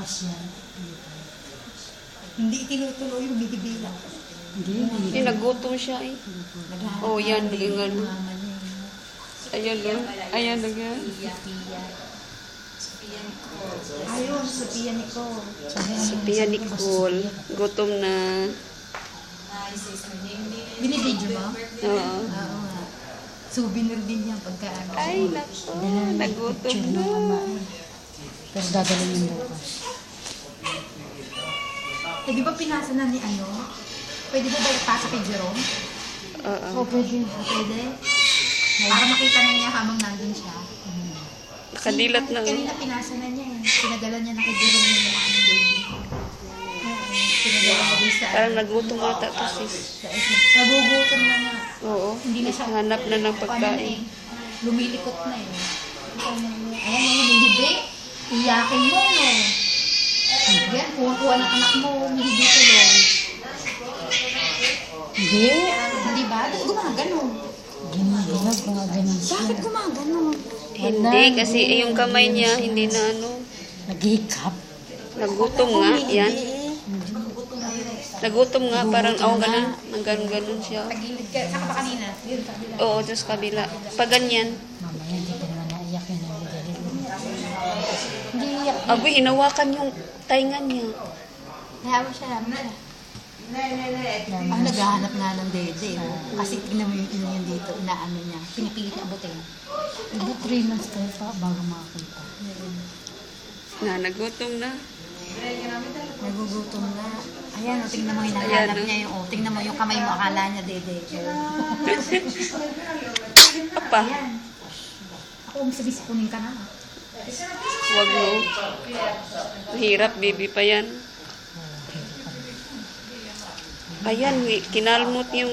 bukas yan. Hindi tinutuloy yung binibila. Hindi, nagutom siya eh. Oh, yan, bigyan nga. Ayan lang. Ayan lang yan. Ayun, Sophia Nicole. Sophia Nicole. Gutom na. Binibidyo mo? Oo. Oo nga. Souvenir din yan pagkaan. Ay, naku. Nagutom Picture na. ng ama. Pero dadalhin yung bukas. Eh, di ba pinasa na ni ano? Pwede ba ipasa kay Jerome? Oo. Pwede. Pwede? Para makita na niya habang nandun siya. Nakadilat na. Kanina pinasa na niya eh. Pinadala niya na kay Jerome yung mukha ng baby. Pinadala niya sa Parang nagutom ata to sis. Nagugutom na nga. Oo. Hindi na siya. Hanap na ng Ano na pagkain. eh. Lumilikot na eh. Ayan yung hinihibi. Iyakin mo no. Yan, kuha-kuha ng anak mo. Hinihibi tuloy. Hindi. Hindi ba? Ba't gumaganon? Ginagalag mga ganun siya. Bakit gumaganon? Hindi, kasi yung kamay niya, hindi na ano. Naghihikap. Nagutom nga, yan. Nagutom nga, parang aw ganun. Nang ganun siya. Tagilid ka. Saka pa kanina? Yun, kabila. Oo, dyan sa kabila. Pag ganyan. Mamaya hindi ka naman naiyak yun ang bigay. Hindi iyak. Aboy, hinawakan yung taingan niya. Kaya mo siya namin. Ang naghahanap nga ng dede. Kasi tignan mo yung ino yun dito. Inaano niya. Pinipilit niya abutin. Hindi 3 months tayo pa bago makakita. Nagutom na. Nagugutom na. Ayan, o, tingnan mo yung Ayan, hinahanap no? niya yung, tingnan mo yung kamay mo, akala niya dede. Apa, Ayan. Ako, umisabis kunin ka na. wag mo. Mahirap, baby pa yan. Ayan, kinalmot yung